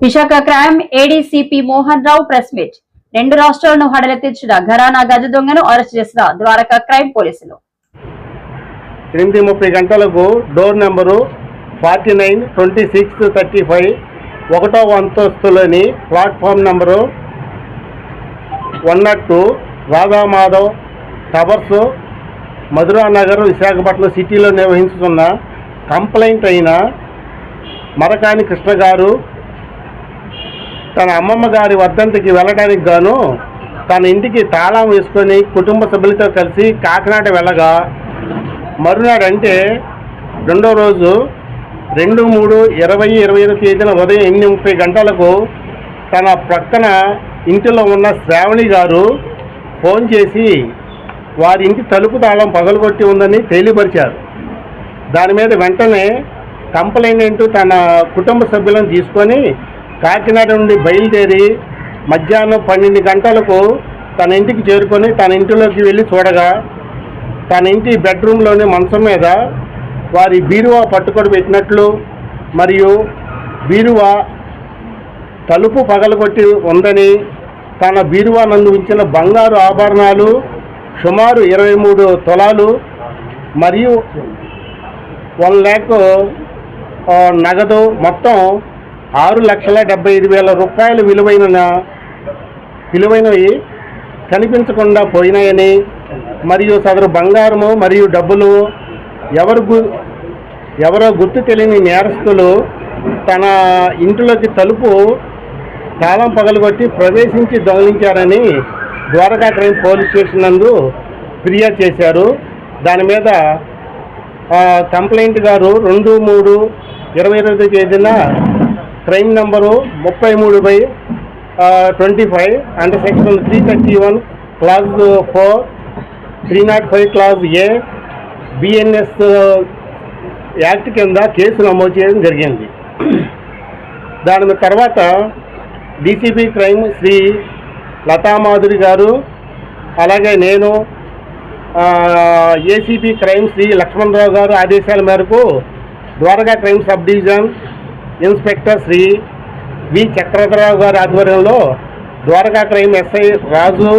Visakha crime ADCP Mohan Rao press meet. రెండు రాష్ట్రాలను హడలెత్తించిన ఘరానా గజ దొంగను అరెస్ట్ చేసిన ద్వారకా క్రైమ్ పోలీసులు. 8:30 గంటలకు డోర్ నెంబరు 49, 26, 35 ఒకటో అంతస్తులోని platform number 102 Radhamadhav towers, Madhuranagar, Visakhapatnam సిటీలో నిర్వహించుతున్న కంప్లైంట్ అయిన మరకాని కృష్ణ గారు తన అమ్మమ్మ గారి వర్ధంతికి వెళ్ళడానికి గాను తన ఇంటికి తాళం వేసుకొని కుటుంబ సభ్యులతో కలిసి కాకినాడ వెళ్ళగా మరునాడు అంటే రెండో రోజు 2/3/2021 తేదీన ఉదయం 8:30 గంటలకు తన ప్రక్కన ఇంటిలో ఉన్న శ్రావణి గారు ఫోన్ చేసి వారి ఇంటి తలుపు తాళం పగలగొట్టి ఉందని తెలియపరిచారు. దాని మీద వెంటనే కంప్లైంట్ తన కుటుంబ సభ్యులను తీసుకొని కాకినాడ నుండి బయలుదేరి మధ్యాహ్నం 12 గంటలకు తన ఇంటికి చేరుకొని తన ఇంటిలోకి వెళ్ళి చూడగా తన ఇంటి బెడ్రూమ్లోని మంచం మీద వారి బీరువా పట్టుకొని పెట్టినట్లు మరియు బీరువా తలుపు పగలగొట్టి ఉందని, తన బీరువా నందు ఉంచిన బంగారు ఆభరణాలు సుమారు 23 తులాలు మరియు 1 లక్ష నగదు మొత్తం 6,75,000 రూపాయలు విలువైనవి కనిపించకుండా పోయినాయని, మరియు సదరు బంగారము మరియు డబ్బులు ఎవరో గుర్తు తెలియని నేరస్తులు తన ఇంటిలోకి తలుపు తాళం పగలగొట్టి ప్రవేశించి దొంగిలించారని ద్వారకా క్రైమ్ పోలీస్ స్టేషన్ నందు ఫిర్యాదు చేశారు. దాని మీద కంప్లైంట్ గారు 2/3/2021 తేదీన crime number 33/25 under section 331 clause 4, 305 clause ఏ బిఎన్ఎస్ యాక్ట్ కింద కేసు నమోదు చేయడం జరిగింది. దాని తర్వాత డీసీపీ క్రైమ్ శ్రీ లతామాధురి గారు, అలాగే నేను ఏసీపీ క్రైమ్ శ్రీ లక్ష్మణరావు గారు ఆదేశాల మేరకు Dwaraka crime sub division inspector Shri V Chakradhararao గారి ఆధ్వర్యంలో Dwaraka crime SI Raju,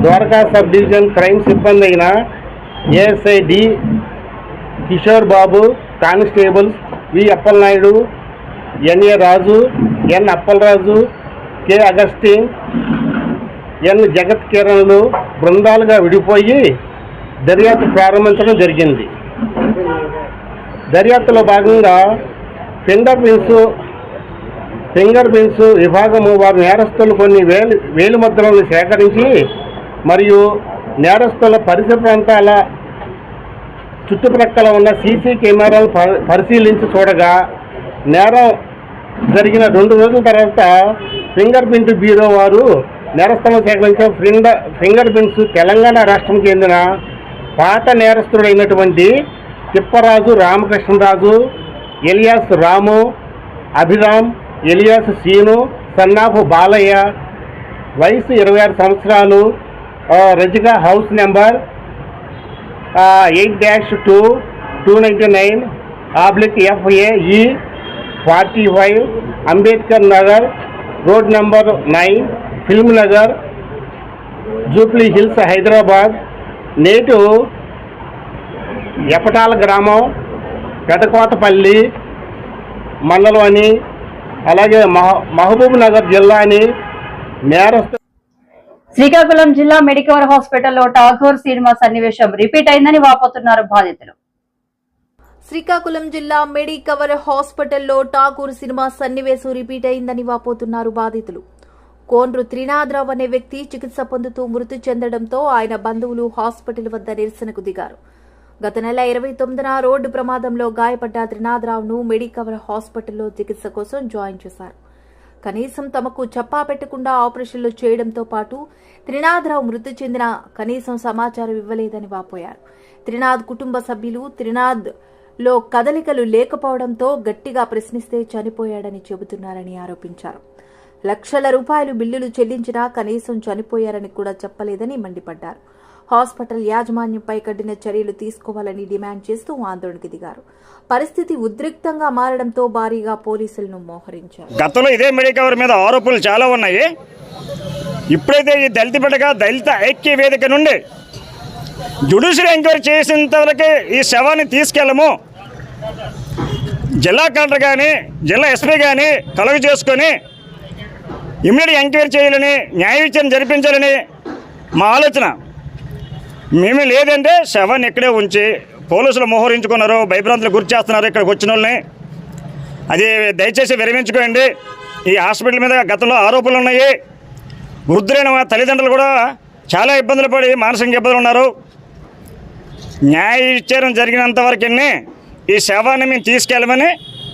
Dwaraka sub division crime సిబ్బంది అయిన ASI D Kishore Babu, constables V Appalanaidu, NA Raju, N Appalaraju, K Augustine, N Jagath కిరణ్లు బృందాలుగా విడిపోయి దర్యాప్తు ప్రారంభించడం జరిగింది. దర్యాప్తులో భాగంగా ఫింగర్ ప్రింట్స్ విభాగము వారు నేరస్తులు కొన్ని వేలు ముద్రలను సేకరించి మరియు నేరస్తుల పరిసర ప్రాంతాల చుట్టుప్రక్కల ఉన్న సీసీ కెమెరాలు పరిశీలించి చూడగా నేరం జరిగిన 2 రోజుల తర్వాత ఫింగర్ ప్రింట్ బ్యూరో వారు నేరస్తులను సేకరించిన ఫింగర్ ప్రింట్స్ తెలంగాణ రాష్ట్రం చెందిన పాత నేరస్తుడైనటువంటి Tipparaju Ramakrishnaraju alias Ramu, Abhiram alias Seenu, son of Balaiah, వయసు 26 సంవత్సరాలు, రజిక house number 8-2-299/FAE 45 Ambedkar Nagar road number 9 film Nagar Jubilee Hills Hyderabad. నేటు ఎపటాల గ్రామం పెదకోతపల్లి మండలం అని, అలాగే మహబూబ్ నగర్ జిల్లా అని నేరస్తు. శ్రీకాకుళం జిల్లా మెడికవర్ హాస్పిటల్లో ఠాగూర్ సినిమా సన్నివేశం రిపీట్ అయిందని వాపోతున్నారు బాధితులు. శ్రీకాకుళం జిల్లా మెడికవర్ హాస్పిటల్లో ఠాగూర్ సినిమా సన్నివేశం రిపీట్ అయిందని వాపోతున్నారు బాధితులు. కోన్రు త్రినాథరావు అనే వ్యక్తి చికిత్స పొందుతూ మృతి చెందడంతో ఆయన బంధువులు హాస్పిటల్ వద్ద నిరసనకు దిగారు. గత నెల 29న రోడ్డు ప్రమాదంలో గాయపడ్డ త్రినాథరావును మెడికవర్ హాస్పిటల్లో చికిత్స కోసం జాయిన్ చేశారు. కనీసం తమకు చెప్పా పెట్టకుండా ఆపరేషన్లు చేయడంతో పాటు త్రినాథరావు మృతి చెందిన కనీసం సమాచారం ఇవ్వలేదని వాపోయారు. త్రినాథ్ కుటుంబ సభ్యులు త్రినాథ్ లో కదలికలు లేకపోవడంతో గట్టిగా ప్రశ్నిస్తే చనిపోయాడని చెబుతున్నారని ఆరోపించారు. లక్షల రూపాయలు బిల్లులు చెల్లించినా కనీసం చనిపోయారని కూడా చెప్పలేదని మండిపడ్డారు. హాస్పిటల్ యాజమాన్యంపై కఠిన చర్యలు తీసుకోవాలని డిమాండ్ చేస్తూ ఆందోళనకు దిగారు. పరిస్థితి ఉద్రిక్తంగా మారడంతో భారీగా పోలీసులను మోహరించారు. గతంలో ఇదే మెడికవర్ మీద ఆరోపణలు చాలా ఉన్నాయి. ఇప్పుడైతే ఈ దళిత బిడ్డగా దళిత ఐక్య వేదిక నుండి జ్యుడిషియల్ ఎంక్వైరీ చేసేంత వరకే ఈ శవాన్ని తీసుకెళ్ళము, జిల్లా కలెక్టర్ కానీ జిల్లా ఎస్పీ కానీ కలుగు చేసుకొని ఇమ్మీడియట్ ఎంక్వైరీ చేయాలని, న్యాయ విచారణ జరిపించాలని మా ఆలోచన. మేమే లేదంటే శవాన్ని ఇక్కడే ఉంచి పోలీసులు మోహరించుకున్నారు, భయభ్రాంతులు గురి చేస్తున్నారు ఇక్కడికి వచ్చిన వాళ్ళని. అది దయచేసి విరమించుకోండి. ఈ హాస్పిటల్ మీద గతంలో ఆరోపణలు ఉన్నాయి. వృద్ధులైన తల్లిదండ్రులు కూడా చాలా ఇబ్బందులు పడి మానసిక ఇబ్బందులు ఉన్నారు. న్యాయ విచారణ జరిగినంత వరకు ఈ శవాన్ని మేము తీసుకెళ్ళమని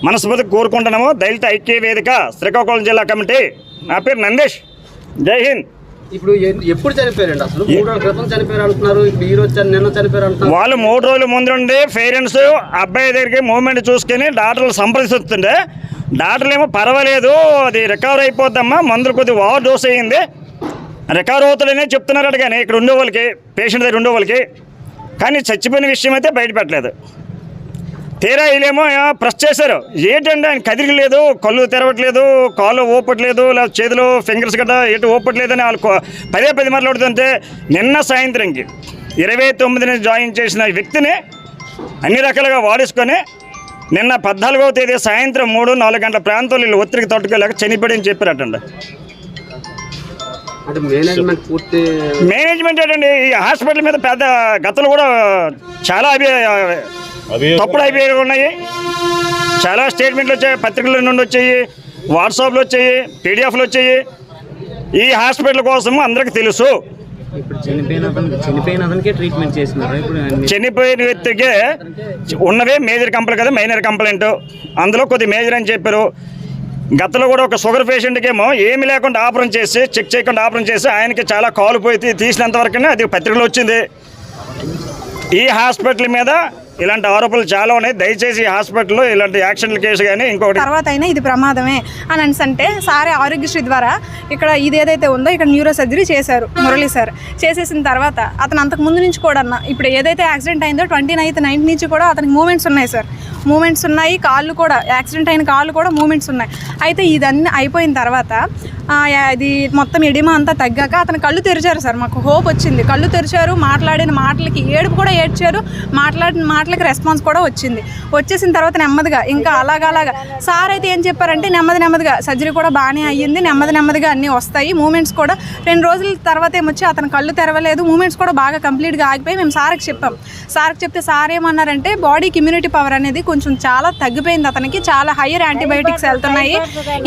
మనస్ఫూర్తిగా కోరుకుంటున్నాము. దళిత ఐక్య వేదిక శ్రీకాకుళం జిల్లా కమిటీ. నా పేరు నందేష్. జై హింద్. ఇప్పుడు ఎప్పుడు చనిపోయారండి? అసలు 3 రోజుల క్రితం చనిపోయారు అంటున్నారు, ఇప్పుడు ఈ రోజు నిన్న చనిపోయారు అంటున్నారు. వాళ్ళు 3 రోజుల ముందు నుండి పేరెంట్స్ అబ్బాయి దగ్గరికి మూవ్మెంట్ చూసుకొని డాక్టర్లు సంప్రదిస్తుంటే డాక్టర్లు ఏమో పర్వాలేదు, అది రికవర్ అయిపోద్దమ్మా, మందులు కొద్దిగా ఓవర్ డోస్ అయ్యింది, రికవర్ అవుతాడనే చెప్తున్నారు. కానీ ఇక్కడ ఉండే వాళ్ళకి, పేషెంట్ దగ్గర ఉండే వాళ్ళకి, కానీ చచ్చిపోయిన విషయం అయితే బయటపెట్టలేదు. తీరా వీళ్ళేమో ప్రెస్ చేశారు. ఏంటంటే ఆయన కదిలిలేదు, కళ్ళు తెరవట్లేదు, కాళ్ళు ఊపట్లేదు, లేదా చేతులు ఫింగర్స్ గట్రా ఎటు ఊపట్లేదని వాళ్ళు 10 మార్లు అడుగుతుంటే నిన్న సాయంత్రంకి 29ని జాయిన్ చేసిన వ్యక్తిని అన్ని రకాలుగా వాడేసుకొని నిన్న 14వ తేదీ సాయంత్రం 3-4 గంటల ప్రాంతంలో వీళ్ళు ఒత్తిడికి తట్టుకోలేక చనిపోయాడని చెప్పారటండి. మేనేజ్మెంట్ ఏంటండి, ఈ హాస్పిటల్ మీద పెద్ద గతంలో కూడా చాలా తప్పుడు అభియోగాలు ఉన్నాయి. చాలా స్టేట్మెంట్లు వచ్చాయి, పత్రికల నుండి వచ్చాయి, వాట్సాప్లో వచ్చాయి, పీడిఎఫ్లు వచ్చాయి. ఈ హాస్పిటల్ కోసం అందరికీ తెలుసు. చనిపోయిన వ్యక్తికి ఉన్నవే మేజర్ కంప్లైంట్ కదా, మైనర్ కంప్లైంట్, అందులో కొద్ది మేజర్ అని చెప్పారు. గతంలో కూడా ఒక షుగర్ పేషెంట్కి ఏమో ఏమి లేకుండా ఆపరేషన్ చేసి, చెక్ చేయకుండా ఆపరేషన్ చేసి ఆయనకి చాలా కాలు పోయి తీసినంత వరకు అది పత్రికలో వచ్చింది. ఈ హాస్పిటల్ మీద ఇలాంటి ఆరోపణలు చాలా ఉన్నాయి. దయచేసి ఈ హాస్పిటల్లో ఇలాంటి యాక్సిడెంట్ కేసు కానీ ఇంకొకటి తర్వాత అయినా ఇది ప్రమాదమే అని అంటే సారే ఆరోగ్యశ్రీ ద్వారా ఇక్కడ ఇది ఏదైతే ఉందో ఇక్కడ న్యూరో సర్జరీ చేశారు మురళి సార్. చేసేసిన తర్వాత అతను అంతకు ముందు నుంచి కూడా ఇప్పుడు ఏదైతే యాక్సిడెంట్ అయిందో 29th నైట్ నుంచి కూడా అతనికి మూమెంట్స్ ఉన్నాయి సార్, మూమెంట్స్ ఉన్నాయి. కాళ్ళు కూడా యాక్సిడెంట్ అయిన కాళ్ళు కూడా మూమెంట్స్ ఉన్నాయి. అయితే ఇదన్నీ అయిపోయిన తర్వాత ఇది మొత్తం ఎడిమా అంతా తగ్గాక అతను కళ్ళు తెరిచారు సార్. మాకు హోప్ వచ్చింది, కళ్ళు తెరిచారు, మాట్లాడిన మాటలకి ఏడుపు కూడా ఏడ్చారు, మాట్లాడిన మాటలకి రెస్పాన్స్ కూడా వచ్చింది. వచ్చేసిన తర్వాత నెమ్మదిగా ఇంకా అలాగా సార్ అయితే ఏం చెప్పారంటే నెమ్మదిగా సర్జరీ కూడా బాగానే అయ్యింది, నెమ్మదిగా అన్నీ వస్తాయి, మూమెంట్స్ కూడా 2 రోజుల తర్వాత ఏమొచ్చి అతను కళ్ళు తెరవలేదు, మూమెంట్స్ కూడా బాగా కంప్లీట్గా ఆగిపోయి మేము సార్కి చెప్పాం. సార్కి చెప్తే సార్ ఏమన్నారంటే బాడీకి ఇమ్యూనిటీ పవర్ అనేది కొంచెం చాలా తగ్గిపోయింది, అతనికి చాలా హయ్యర్ యాంటీబయాటిక్స్ వెళ్తున్నాయి,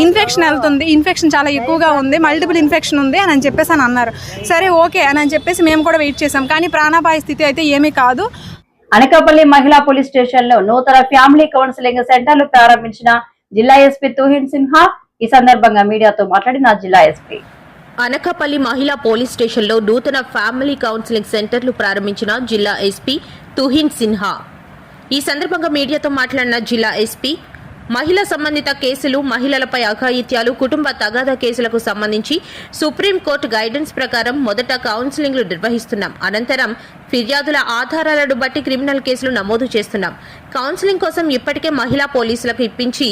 ఇన్ఫెక్షన్ వెళ్తుంది, ఇన్ఫెక్షన్ చాలా ఎక్కువగా ఉంది, మల్టిపుల్ ఇన్ఫెక్షన్ ఉంది అని చెప్పేసి అని అన్నారు. సరే ఓకే అని చెప్పేసి మేము కూడా వెయిట్ చేసాం. కానీ ప్రాణాపాయ స్థితి అయితే ఏమీ కాదు. అనకాపల్లి మహిళా పోలీస్ స్టేషన్ లో నూతన ఫ్యామిలీ కౌన్సిలింగ్ సెంటర్లు ప్రారంభించిన జిల్లా ఎస్పీ తుహిన్ సిన్హా. ఈ సందర్భంగా మీడియాతో మాట్లాడిన జిల్లా ఎస్పీ. అనకాపల్లి మహిళా పోలీస్ స్టేషన్లో నూతన ఫ్యామిలీ కౌన్సిలింగ్ సెంటర్లు ప్రారంభించిన జిల్లా ఎస్పీ తుహిన్ సిన్హా. ఈ సందర్భంగా మీడియాతో మాట్లాడిన జిల్లా ఎస్పీ, మహిళా సంబంధిత కేసులు, మహిళలపై అఘాయిత్యాలు, కుటుంబ తగాదా కేసులకు సంబంధించి సుప్రీంకోర్టు గైడెన్స్ ప్రకారం మొదట కౌన్సిలింగ్లు నిర్వహిస్తున్నాం. అనంతరం ఫిర్యాదుల ఆధారాలను బట్టి క్రిమినల్ కేసులు నమోదు చేస్తున్నాం. కౌన్సిలింగ్ కోసం ఇప్పటికే మహిళా పోలీసులకు ఇప్పించి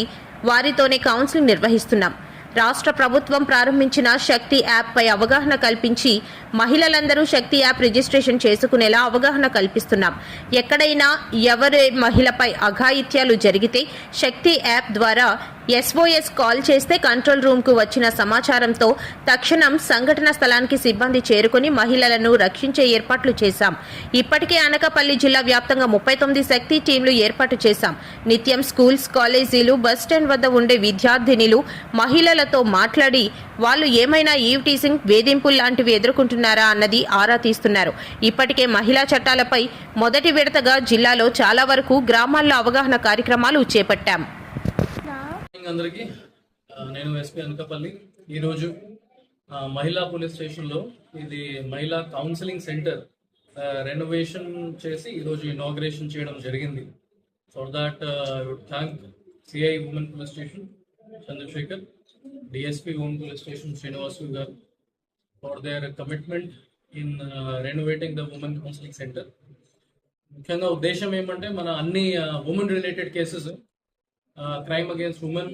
వారితోనే కౌన్సిలింగ్ నిర్వహిస్తున్నాం. రాష్ట్ర ప్రభుత్వం ప్రారంభించిన శక్తి యాప్ పై అవగాహన కల్పించి మహిళలందరూ శక్తి యాప్ రిజిస్ట్రేషన్ చేసుకునేలా అవగాహన కల్పిస్తున్నాం. ఎక్కడైనా ఎవరి మహిళపై అఘాయిత్యాలు జరిగితే శక్తి యాప్ ద్వారా SOS కాల్ చేస్తే కంట్రోల్ రూమ్ కు వచ్చిన సమాచారంతో తక్షణం సంఘటన స్థలానికి సిబ్బంది చేరుకుని మహిళలను రక్షించే ఏర్పాట్లు చేశాం. ఇప్పటికే అనకాపల్లి జిల్లా వ్యాప్తంగా 39 శక్తి టీంలు ఏర్పాటు చేశాం. నిత్యం స్కూల్స్, కాలేజీలు, బస్టాండ్ వద్ద ఉండే విద్యార్థినిలు మహిళలతో మాట్లాడి వాళ్ళు ఏమైనా ఈవ్ టీసింగ్, వేధింపులు లాంటివి ఎదుర్కొంటున్నారా అన్నది ఆరా తీస్తున్నారు. ఇప్పటికే మహిళా చట్టాలపై మొదటి విడతగా జిల్లాలో చాలా వరకు గ్రామాల్లో అవగాహన కార్యక్రమాలు చేపట్టాం. అందరికీ నేను ఎస్పీ అనకాపల్లి. ఈరోజు మహిళా పోలీస్ స్టేషన్లో ఇది మహిళా కౌన్సిలింగ్ సెంటర్ రెనోవేషన్ చేసి ఈరోజు ఇనాగ్రేషన్ చేయడం జరిగింది. For that I would thank CI women police station Chandrasekhar DSP Home Police Station Srinivasu garu for their commitment in renovating the women counseling center. ముఖ్యంగా ఉద్దేశం ఏమంటే మన అన్ని women related cases, crime against women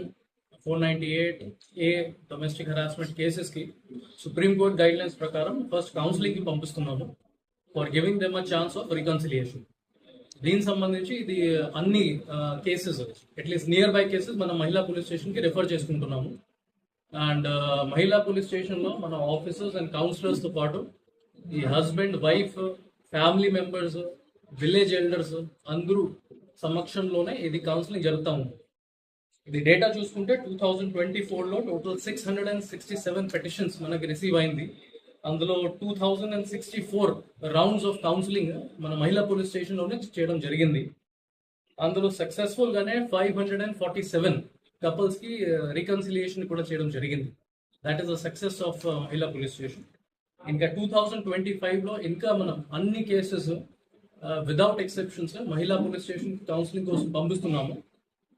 498A domestic harassment కేసెస్కి supreme court guidelines ప్రకారం first కౌన్సిలింగ్కి పంపిస్తున్నాము for giving them a chance of reconciliation. దీనికి సంబంధించి ఇది అన్ని cases at least near by cases మనం మహిళా పోలీస్ స్టేషన్కి రెఫర్ చేసుకుంటున్నాము. అండ్ మహిళా పోలీస్ స్టేషన్లో మన ఆఫీసర్స్ అండ్ కౌన్సిలర్స్తో పాటు ఈ husband, wife, family members, village elders అందరూ సమక్షంలోనే ఇది కౌన్సిలింగ్ జరుగుతూ ఉంది. ఇది డేటా చూసుకుంటే 2024లో టోటల్ 667 పెటిషన్స్ మనకి రిసీవ్ అయింది. అందులో 2064 రౌండ్స్ ఆఫ్ కౌన్సిలింగ్ మన మహిళా పోలీస్ స్టేషన్లోనే చేయడం జరిగింది. అందులో సక్సెస్ఫుల్గానే 547 కపుల్స్కి రికన్సిలియేషన్ కూడా చేయడం జరిగింది. That is the success of మహిళా పోలీస్ స్టేషన్. ఇంకా 2025లో ఇంకా మనం అన్ని కేసెస్ వితౌట్ ఎక్సెప్షన్స్ మహిళా పోలీస్ స్టేషన్ కౌన్సిలింగ్ కోసం పంపిస్తున్నాము.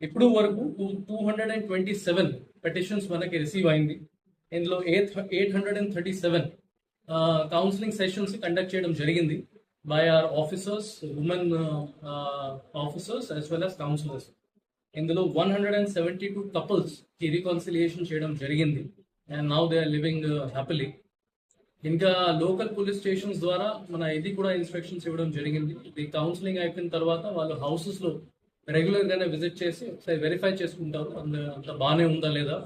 ఇప్పుడు వరకు 227 పెటిషన్స్ మనకి రిసీవ్ అయింది. ఇందులో 837 కౌన్సిలింగ్ సెషన్స్ కండక్ట్ చేయడం జరిగింది by our officers, women officers as well as counsellors. ఇందులో 172 కపుల్స్కి రికన్సిలియేషన్ చేయడం జరిగింది and now they are living happily. ఇంకా లోకల్ పోలీస్ స్టేషన్స్ ద్వారా మన ఇది కూడా ఇన్స్ట్రక్షన్స్ ఇవ్వడం జరిగింది. ఇది కౌన్సిలింగ్ అయిపోయిన తర్వాత వాళ్ళు హౌసెస్లో రెగ్యులర్గానే విజిట్ చేసి ఒకసారి వెరిఫై చేసుకుంటారు అంత బాగానే ఉందా లేదా,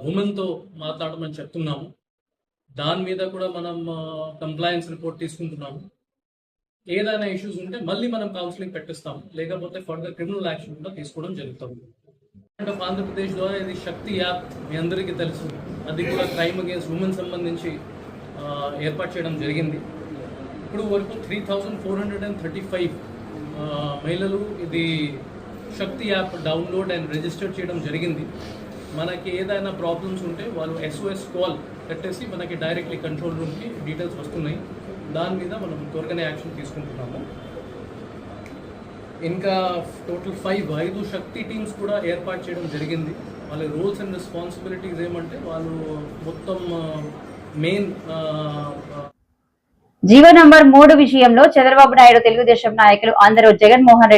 ఉమెన్తో మాట్లాడమని చెప్తున్నాము. దాని మీద కూడా మనం కంప్లైన్స్ రిపోర్ట్ తీసుకుంటున్నాము. ఏదైనా ఇష్యూస్ ఉంటే మళ్ళీ మనం కౌన్సిలింగ్ పెట్టిస్తాము, లేకపోతే ఫర్దర్ క్రిమినల్ యాక్షన్ కూడా తీసుకోవడం జరుగుతుంది. ఆఫ్ ఆంధ్రప్రదేశ్ ద్వారా ఇది శక్తి యాప్ మీ అందరికీ తెలుసు, అది కూడా క్రైమ్ అగేన్స్ట్ ఉమెన్ సంబంధించి ఏర్పాటు చేయడం జరిగింది. ఇప్పుడు వరకు 3435 మహిళలు ఇది శక్తి యాప్ డౌన్లోడ్ అండ్ రిజిస్టర్ చేయడం జరిగింది. మనకి ఏదైనా ప్రాబ్లమ్స్ ఉంటే వాళ్ళు SOS కాల్ పెట్టేసి మనకి డైరెక్ట్లీ కంట్రోల్ రూమ్కి డీటెయిల్స్ వస్తున్నాయి. దాని మీద మనం త్వరగానే యాక్షన్ తీసుకుంటున్నాము. ఇంకా టోటల్ 5 శక్తి టీమ్స్ కూడా ఏర్పాటు చేయడం జరిగింది. వాళ్ళ రోల్స్ అండ్ రెస్పాన్సిబిలిటీస్ ఏమంటే వాళ్ళు మొత్తం మెయిన్ జీవో నంబర్ 3 విషయంలో చంద్రబాబు నాయుడు, తెలుగుదేశం నాయకులు అందరూ జగన్మోహన్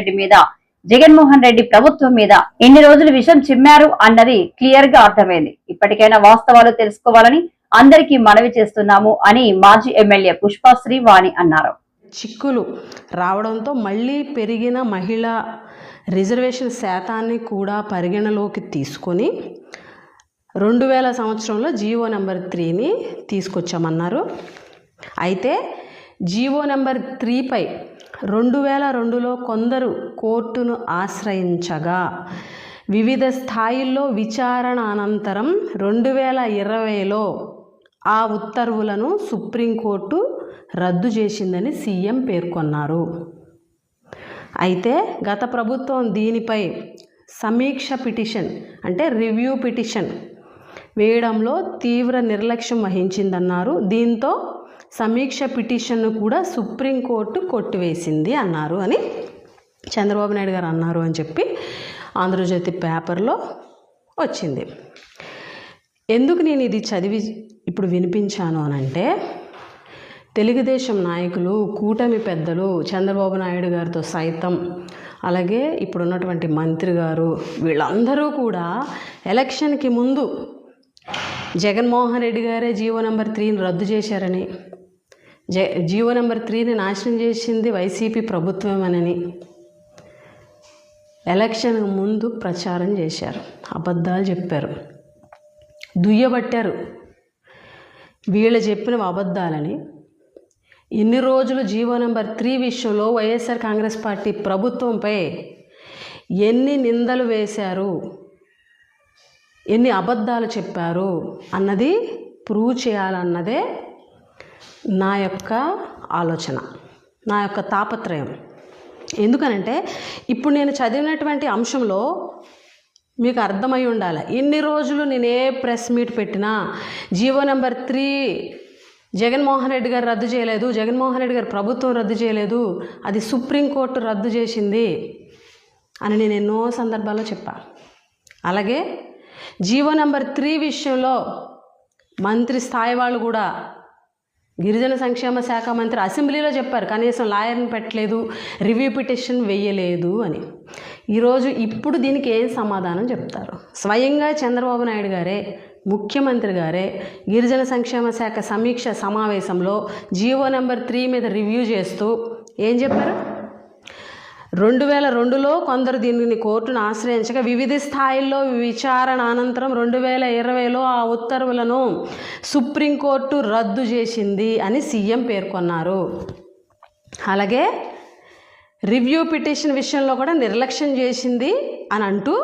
రెడ్డి ప్రభుత్వం మీద ఎన్ని రోజులు విషం చిమ్మారు అన్నది క్లియర్ గా అర్థమైంది. ఇప్పటికైనా వాస్తవాలు తెలుసుకోవాలని అందరికీ మనవి చేస్తున్నాము అని మాజీ ఎమ్మెల్యే పుష్పశ్రీ వాణి అన్నారు. చిక్కులు రావడంతో మళ్ళీ పెరిగిన మహిళా రిజర్వేషన్ శాతాన్ని కూడా పరిగణలోకి తీసుకొని 2000 సంవత్సరంలో జీవో నెంబర్ 3ని తీసుకొచ్చామన్నారు. అయితే జీవో నెంబర్ 3పై 2002లో కొందరు కోర్టును ఆశ్రయించగా వివిధ స్థాయిల్లో విచారణ అనంతరం 2020లో ఆ ఉత్తర్వులను సుప్రీంకోర్టు రద్దు చేసిందని సీఎం పేర్కొన్నారు. అయితే గత ప్రభుత్వం దీనిపై సమీక్ష పిటిషన్ అంటే రివ్యూ పిటిషన్ వేయడంలో తీవ్ర నిర్లక్ష్యం వహించిందన్నారు. దీంతో సమీక్ష పిటిషన్ను కూడా సుప్రీంకోర్టు కొట్టివేసింది అన్నారు అని చంద్రబాబు నాయుడు గారు అన్నారు అని చెప్పి ఆంధ్రజ్యోతి పేపర్లో వచ్చింది. ఎందుకు నేను ఇది చదివి ఇప్పుడు వినిపించాను అనంటే, తెలుగుదేశం నాయకులు, కూటమి పెద్దలు, చంద్రబాబు నాయుడు గారితో సైతం, అలాగే ఇప్పుడున్నటువంటి మంత్రి గారు, వీళ్ళందరూ కూడా ఎలక్షన్కి ముందు జగన్మోహన్ రెడ్డి గారే జీవో నెంబర్ 3ని రద్దు చేశారని, జీవో నెంబర్ 3ని నాశనం చేసింది వైసీపీ ప్రభుత్వమేనని ఎలక్షన్కి ముందు ప్రచారం చేశారు. అబద్ధాలు చెప్పారు, దుయ్యబట్టారు. వీళ్ళు చెప్పిన అబద్ధాలని ఎన్ని రోజులు జీవో నెంబర్ 3 విషయంలో వైఎస్ఆర్ కాంగ్రెస్ పార్టీ ప్రభుత్వంపై ఎన్ని నిందలు వేశారు, ఎన్ని అబద్ధాలు చెప్పారు అన్నది ప్రూవ్ చేయాలన్నదే నా యొక్క ఆలోచన, నా యొక్క తాపత్రయం. ఎందుకనంటే ఇప్పుడు నేను చదివినటువంటి అంశంలో మీకు అర్థమై ఉండాలి. ఇన్ని రోజులు నేను ఏ ప్రెస్ మీట్ పెట్టినా జీవో నెంబర్ 3 జగన్మోహన్ రెడ్డి గారు రద్దు చేయలేదు, జగన్మోహన్ రెడ్డి గారు ప్రభుత్వం రద్దు చేయలేదు, అది సుప్రీంకోర్టు రద్దు చేసింది అని నేను ఎన్నో సందర్భాల్లో చెప్పా. అలాగే జీవో నెంబర్ 3 విషయంలో మంత్రి స్థాయి వాళ్ళు కూడా గిరిజన సంక్షేమ శాఖ మంత్రి అసెంబ్లీలో చెప్పారు, కనీసం లాయర్ని పెట్టలేదు, రివ్యూ పిటిషన్ వేయలేదు అని. ఈరోజు ఇప్పుడు దీనికి ఏం సమాధానం చెప్తారు? స్వయంగా చంద్రబాబు నాయుడు గారే, ముఖ్యమంత్రి గారే గిరిజన సంక్షేమ శాఖ సమీక్ష సమావేశంలో జీవో నెంబర్ 3 మీద రివ్యూ చేస్తూ ఏం చెప్పారు? 2002లో కొందరు దీనిని కోర్టును ఆశ్రయించగా వివిధ స్థాయిల్లో విచారణ అనంతరం 2020లో ఆ ఉత్తర్వులను సుప్రీంకోర్టు రద్దు చేసింది అని సీఎం పేర్కొన్నారు. అలాగే రివ్యూ పిటిషన్ విషయంలో కూడా నిర్లక్ష్యం చేసింది అని అంటూ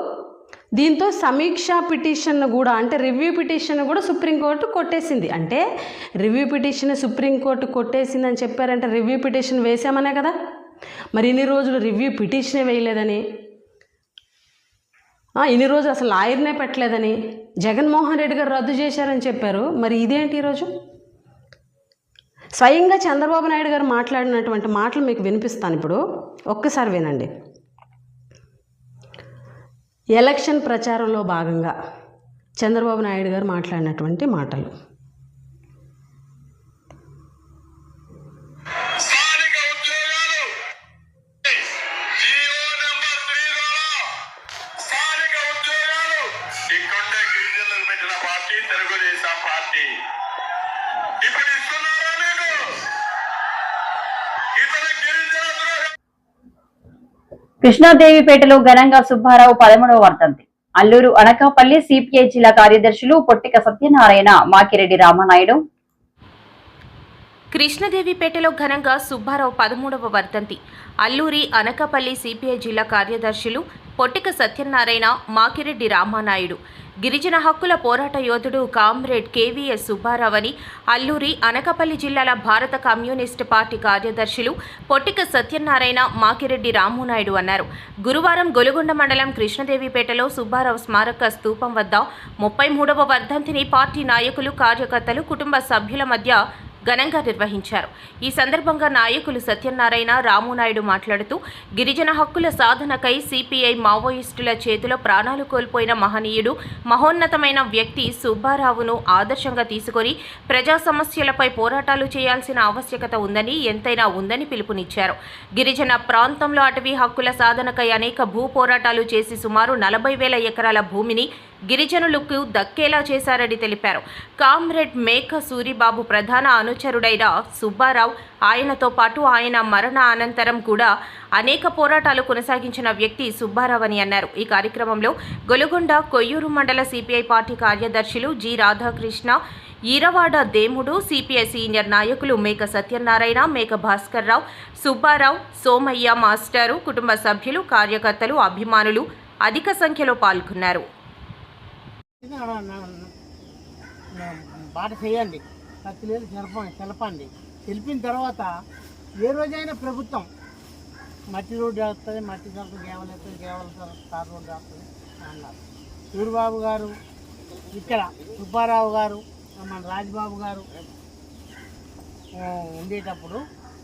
దీంతో సమీక్షా పిటిషన్ కూడా, అంటే రివ్యూ పిటిషన్ కూడా సుప్రీంకోర్టు కొట్టేసింది. అంటే రివ్యూ పిటిషన్ సుప్రీంకోర్టు కొట్టేసిందని చెప్పారంటే రివ్యూ పిటిషన్ వేసామనే కదా. మరి ఇన్ని రోజులు రివ్యూ పిటిషనే వేయలేదని, ఇన్ని రోజులు అసలు లాయర్నే పెట్టలేదని జగన్మోహన్ రెడ్డి గారు రద్దు చేశారని చెప్పారు. మరి ఇదేంటి ఈరోజు? స్వయంగా చంద్రబాబు నాయుడు గారు మాట్లాడినటువంటి మాటలు మీకు వినిపిస్తాను ఇప్పుడు, ఒక్కసారి వినండి. ఎలక్షన్ ప్రచారంలో భాగంగా చంద్రబాబు నాయుడు గారు మాట్లాడినటువంటి మాటలు. కృష్ణాదేవిపేటలో ఘనంగా సుబ్బారావు 13వ వర్ధంతి. అల్లూరు అనకాపల్లి సిపిఐ జిల్లా కార్యదర్శులు పొట్టిక సత్యనారాయణ, మాకిరెడ్డి రామనాయుడు. కృష్ణదేవిపేటలో ఘనంగా సుబ్బారావు 13వ వర్ధంతి. అల్లూరి అనకాపల్లి సిపిఐ జిల్లా కార్యదర్శులు పొట్టిక సత్యనారాయణ, మాకిరెడ్డి రామనాయుడు, గిరిజన హక్కుల పోరాట యోధుడు కామ్రేడ్ కేవీఎస్ సుబ్బారావు అని అల్లూరి అనకాపల్లి జిల్లాల భారత కమ్యూనిస్టు పార్టీ కార్యదర్శులు పొట్టిక సత్యనారాయణ, మాకిరెడ్డి రామనాయుడు అన్నారు. గురువారం గొలుగొండ మండలం కృష్ణదేవిపేటలో సుబ్బారావు స్మారక స్తూపం వద్ద 33వ వర్ధంతిని పార్టీ నాయకులు, కార్యకర్తలు, కుటుంబ సభ్యుల మధ్య ఘనంగా నిర్వహించారు. ఈ సందర్భంగా నాయకులు సత్యనారాయణ, రామునాయుడు మాట్లాడుతూ గిరిజన హక్కుల సాధనకై సిపిఐ మావోయిస్టుల చేతిలో ప్రాణాలు కోల్పోయిన మహనీయుడు, మహోన్నతమైన వ్యక్తి సుబ్బారావును ఆదర్శంగా తీసుకొని ప్రజా సమస్యలపై పోరాటాలు చేయాల్సిన ఆవశ్యకత ఉందని, ఎంతైనా ఉందని పిలుపునిచ్చారు. గిరిజన ప్రాంతంలో అటవీ హక్కుల సాధనకై అనేక భూ పోరాటాలు చేసి సుమారు 40,000 ఎకరాల భూమిని గిరిజనులకు దక్కేలా చేశారని తెలిపారు. కామ్రేడ్ మేక సూరిబాబు ప్రధాన అనుచరుడైన సుబ్బారావు, ఆయనతో పాటు ఆయన మరణ అనంతరం కూడా అనేక పోరాటాలు కొనసాగించిన వ్యక్తి సుబ్బారావు అని అన్నారు. ఈ కార్యక్రమంలో గొలుగొండ కొయ్యూరు మండల సిపిఐ పార్టీ కార్యదర్శులు జి రాధాకృష్ణ, ఈరవాడ దేముడు, సిపిఐ సీనియర్ నాయకులు మేక సత్యనారాయణ, మేక భాస్కర్ రావు, సుబ్బారావు, సోమయ్య మాస్టారు, కుటుంబ సభ్యులు, కార్యకర్తలు, అభిమానులు అధిక సంఖ్యలో పాల్గొన్నారు. బాట చేయండి, కత్తిలేదు తెలపండి. తెలిపిన తర్వాత ఏ రోజైనా ప్రభుత్వం మట్టి రోడ్డు వేస్తుంది, మట్టి సరుకు గేవలేస్తుంది, కార్ రోడ్డు వేస్తుంది అన్నారు. సూరిబాబు గారు, ఇక్కడ సుబ్బారావు గారు, మన రాజ్బాబు గారు ఉండేటప్పుడు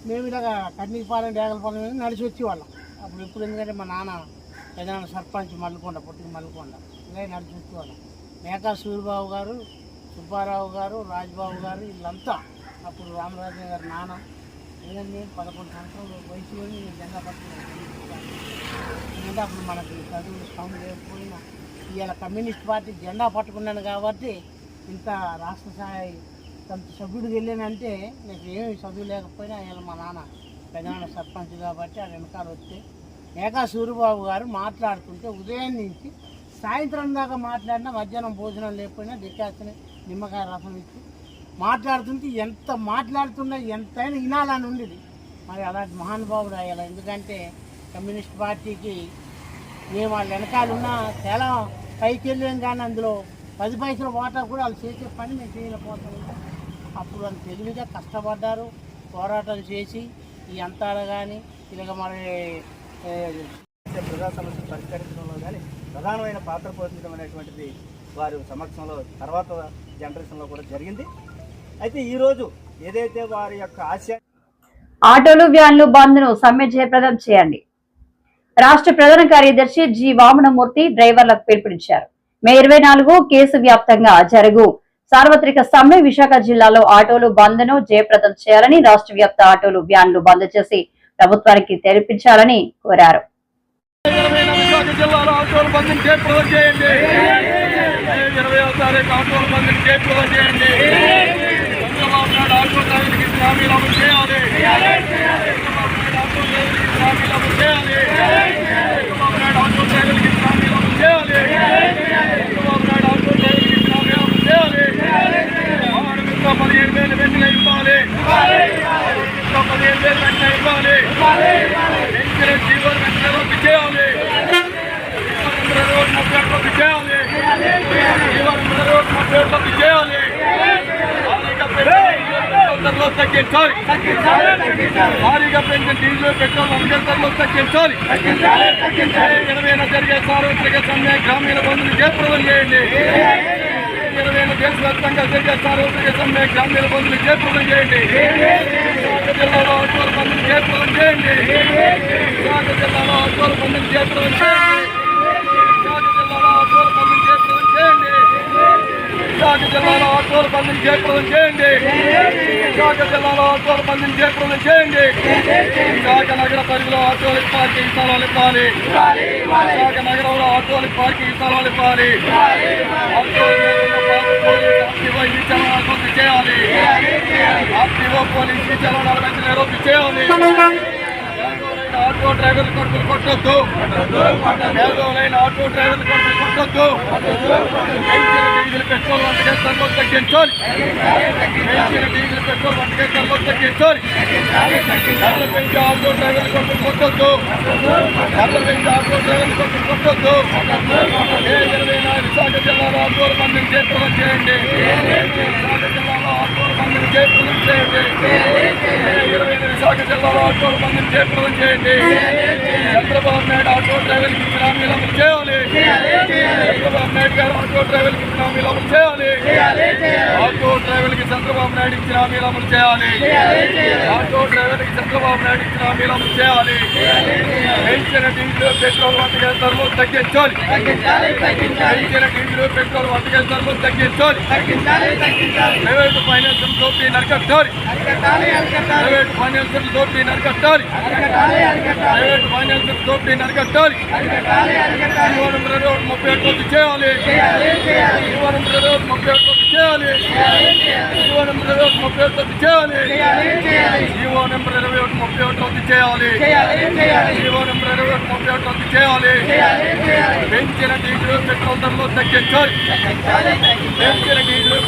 మేము ఇలాగ కన్నీపాలెం, డేగలపాలెం మీద నడిచి వచ్చేవాళ్ళం. అప్పుడు ఎప్పుడు, ఎందుకంటే మా నాన్న ఏదైనా సర్పంచ్ మల్లుకొండ, పొట్టికి మల్లుకొండ, ఇలా నడిచి వచ్చేవాళ్ళం. మేకా సూరిబాబు గారు, సుబ్బారావు గారు, రాజ్బాబు గారు, వీళ్ళంతా అప్పుడు రామరాజు గారు నాన్న, నేను 11 సంవత్సరాల వయసులో జెండా పట్టుకున్నాను. ఎందుకంటే అప్పుడు మనకి చదువులు సౌండ్ లేకపోయినా ఇవాళ కమ్యూనిస్ట్ పార్టీ జెండా పట్టుకున్నాను కాబట్టి ఇంత రాష్ట్ర స్థాయి సభ్యుడికి వెళ్ళానంటే నాకు ఏమి చదువు లేకపోయినా ఇవాళ మా నాన్న పెదనాన్న సర్పంచ్ కాబట్టి ఆ వెనకాల వస్తే మేకా సూరిబాబు గారు మాట్లాడుతుంటే ఉదయం నుంచి సాయంత్రం దాకా మాట్లాడినా, మధ్యాహ్నం భోజనం లేకపోయినా డికాషన్ నిమ్మకాయ రసం ఇచ్చి మాట్లాడుతుంటే ఎంత మాట్లాడుతున్నా ఎంతైనా వినాలని ఉండేది. మరి అలాంటి మహానుభావుడు అయ్యాలి. ఎందుకంటే కమ్యూనిస్ట్ పార్టీకి మేము వాళ్ళ వెనకాలన్నా చాలా పైకి వెళ్ళాం, కానీ అందులో 10 పైసల వాటా కూడా వాళ్ళు చేసే పని మేము చేయలేకపోతాం. అప్పుడు వాళ్ళు తెలివిగా కష్టపడ్డారు, పోరాటం చేసి ఈ అంతాలు కానీ ఇలాగ మరి ప్రజా సమస్యలు పరిష్కరించడంలో కానీ ప్రధానమైన పాత్ర పోషించడం అనేటువంటిది వారి సమక్షంలో తర్వాత జనరేషన్లో కూడా జరిగింది. అయితే ఈరోజు ఏదైతే వారి యొక్క ఆశ ఆటోలు, వ్యాన్లు బంద్ ను సమ్మె జయప్రదం చేయండి. రాష్ట్ర ప్రధాన కార్యదర్శి జి వామనమూర్తి డ్రైవర్లకు పిలుపునిచ్చారు. మే 24 కేసు వ్యాప్తంగా జరుగు సార్వత్రిక సమ్మె విశాఖ జిల్లాలో ఆటోలు బంద్ ను జయప్రదం చేయాలని రాష్ట్ర వ్యాప్త ఆటోలు వ్యాన్లు బంద్ చేసి ప్రభుత్వానికి తెలిపించాలని కోరారు. భారీగా పెంచిన డీజిల్ పెట్రోల్ ధరలు తగ్గించాలి. 20 జరిగే సార్వత్రిక సమ్మె గ్రామీణ బంధువులు జయప్రదం చేయండి. 20 దేశవ్యాప్తంగా జరిగే సార్వత్రిక సమ్మె గ్రామీణ బంధువులు జయప్రదం చేయండి. జిల్లాలో ఆటోల బంధువులు జయప్రదం చేయండి. జిల్లాలో ఆటోల బంధువులు జయప్రదం చేయండి. జిల్లాలో ఆటోల బంధువులు జయప్రదం చేయండి. జిల్లాలో ఆటోల బంధువులు జయప్రదం చేయండి. జిల్లాలో ఆటోల బంధువులు జయప్రదం చేయండి. విశాఖ నగర పరిధిలో ఆటోలకు పార్కింగ్ స్థలాలు ఇవ్వాలి. విశాఖ నగరంలో ఆటోలకు పార్కింగ్ స్థలాలు ఇవ్వాలి. రద్దు చేయాలి. ఆర్టీఓ పోలీసు చలనాల వెంటనే రద్దు చేయాలి. ఆటో డ్రైవర్లు కొడుకులు కొట్టొద్దు. పేదలైన ఆటో డ్రైవర్లు కొడుకులు కొట్టొద్దు. డీజిల్ పెట్రోల్ వంటకే ధరలు తగ్గించాలి. డీజిల్ పెట్రోల్ వంటకే ధరలు తగ్గించాలి. ధరలు పెంచి ఆటో డ్రైవర్లు కొడుకులు కొట్టొద్దు. ధరలు పెంచి ఆటో డ్రైవర్లు కొడుకులు కొట్టొద్దు. విశాఖ జిల్లాలో ఆటోల బంధుని జయప్రదం చేయండి. విశాఖ జిల్లాలో ఆటోల బంధుని జయప్రదం చేయండి. విశాఖ జిల్లాలో ఆటోల బంధుని జయప్రదం చేయండి. చంద్రబాబు నాయుడు ఆటో డ్రైవర్కి ఇచ్చిన హామీలు అమలు చేయాలి. చంద్రబాబు నాయుడు గారు ఆటో డ్రైవర్కి ఇచ్చిన హామీలు అమలు చేయాలి. ఆటో డ్రైవర్కి చంద్రబాబు నాయుడు ఇచ్చిన హామీలు అమలు చేయాలి. ఆటో డ్రైవర్కి చంద్రబాబు నాయుడు ఇచ్చిన హామీలు అమలు చేయాలి. పెంచిన డీజిల్ పెట్రోల్ వంటకాల ధరలు తగ్గించాలి. పెంచిన డీజిల్ పెట్రోల్ వంటకాల ధరలు తగ్గించాలి. ప్రైవేటు ఫైనాన్షియల్ దోపిడీ నరకట్టాలి. ప్రైవేటు ఫైనాన్షియల్ దోపిడీ నరకట్టాలి. ప్రైవేటు ఫైనాన్షియల్ దోపిడీ నరకట్టాలి. జీవనం 31 రద్దు చేయాలి. జీవనం 31 రద్దు చేయాలి. జీవనం 31 రద్దు చేయాలి. జీవనం 31 రద్దు చేయాలి. జీవనం 31 రద్దు చేయాలి. పెంచిన డీజిల్ పెట్రోల్ ధరలు తగ్గించాలి. పెంచిన డీజిల్